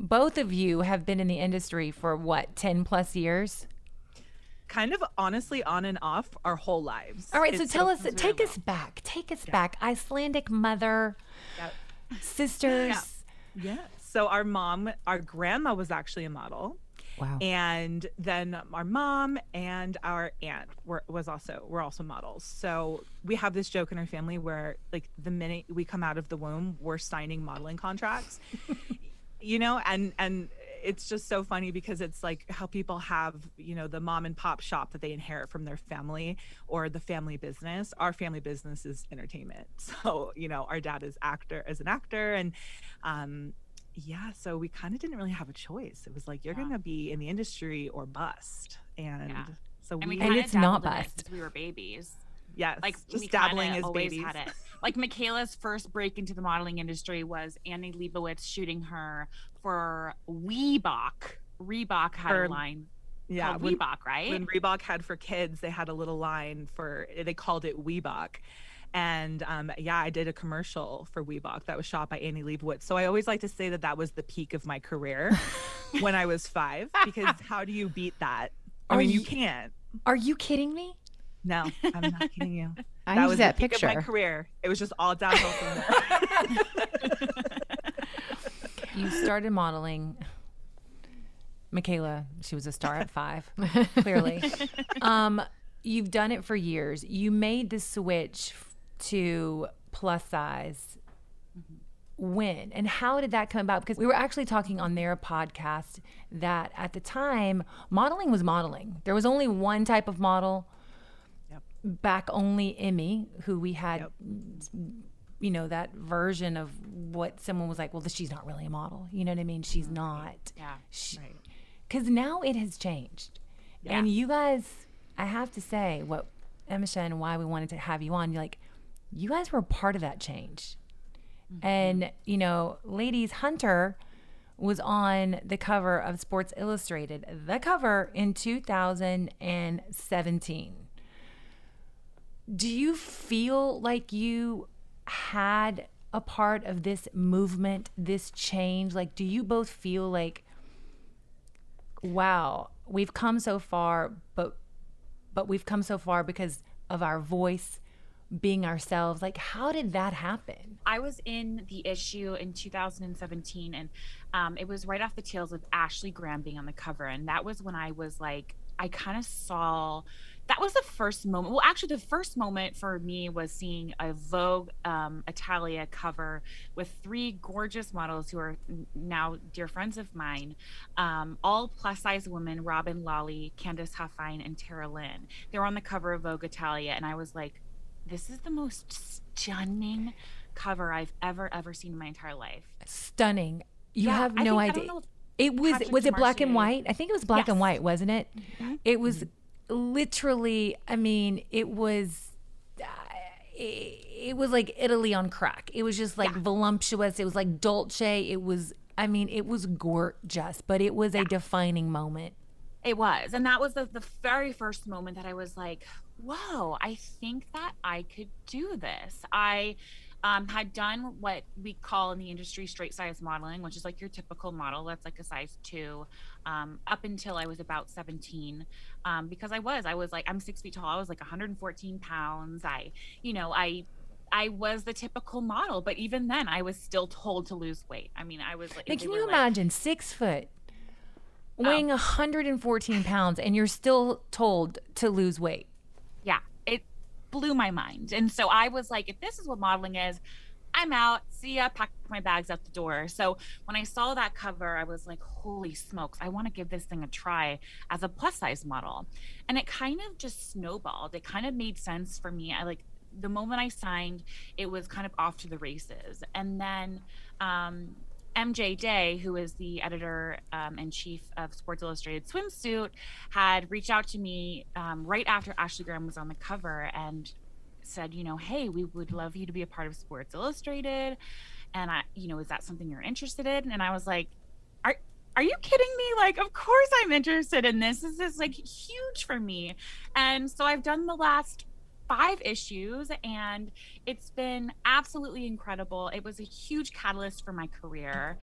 both of you have been in the industry for what, 10 plus years? Kind of honestly on and off our whole lives. All right, so tell us, take us back. Take us back. Icelandic mother, sisters. Yeah. So our grandma was actually a model. Wow. And then our mom and our aunt were also models. So we have this joke in our family where like the minute we come out of the womb, we're signing modeling contracts. And it's just so funny because it's like how people have, the mom and pop shop that they inherit from their family or the family business. Our family business is entertainment. So, our dad is an actor and so we kind of didn't really have a choice. It was like, you're going to be in the industry or bust. And so we and it's not bust. Because we were babies. Yes. Like just dabbling as always babies. Had it. Like Michaela's first break into the modeling industry was Annie Leibovitz shooting her for Reebok. Reebok had a line. Yeah, Reebok, right? When Reebok had for kids, they had a little line they called it Weebok. And I did a commercial for Weebok that was shot by Annie Leibovitz. So I always like to say that was the peak of my career when I was 5, because how do you beat that? I mean, you can't. Are you kidding me? No, I'm not kidding you. That was that the peak picture of my career. It was just all downhill from there. You started modeling. Michaela, she was a star at 5, clearly. You've done it for years. You made the switch to plus size. When and how did that come about? Because we were actually talking on their podcast that at the time, modeling was modeling. There was only one type of model. Back only Emmy, who we had, that version of what someone was like, well, she's not really a model. You know what I mean? She's not. Yeah. Because now it has changed. Yeah. And you guys, I have to say, what Emma and why we wanted to have you on, you guys were part of that change. And, ladies, Hunter was on the cover of Sports Illustrated, the cover in 2017. Do you feel like you had a part of this movement, this change? Like, do you both feel like, wow, we've come so far, but we've come so far because of our voice, being ourselves? Like, how did that happen? I was in the issue in 2017, and it was right off the tails of Ashley Graham being on the cover. And that was when I was like, I kind of saw, that was the first moment. Well, actually, the first moment for me was seeing a Vogue Italia cover with 3 gorgeous models who are now dear friends of mine, all plus size women: Robin Lawley, Candace Huffine, and Tara Lynn. They were on the cover of Vogue Italia, and I was like, this is the most stunning cover I've ever seen in my entire life. Stunning. You have no idea. It was it black and white? I think it was black and white, wasn't it? Mm-hmm. It was literally, I mean, it was like Italy on crack. It was just like voluptuous. It was like dolce. It was gorgeous, but it was a defining moment. It was. And that was the very first moment that I was like, whoa, I think that I could do this. I had done what we call in the industry straight size modeling, which is like your typical model. That's like a size 2, up until I was about 17. Because I was like, I'm 6 feet tall. I was like 114 pounds. I was the typical model, but even then I was still told to lose weight. I mean, I was like, can you imagine 6 foot weighing 114 pounds and you're still told to lose weight? Yeah, it blew my mind. And so I was like, if this is what modeling is, I'm out. See ya. Pack my bags out the door. So when I saw that cover, I was like, holy smokes, I want to give this thing a try as a plus size model. And it kind of just snowballed. It kind of made sense for me. The moment I signed, it was kind of off to the races. And then MJ Day, who is the editor and chief of Sports Illustrated Swimsuit, had reached out to me right after Ashley Graham was on the cover and said, hey, we would love you to be a part of Sports Illustrated. And is that something you're interested in? And I was like, are you kidding me? Like, of course I'm interested in this. This is like huge for me. And so I've done the last 5 issues and it's been absolutely incredible. It was a huge catalyst for my career.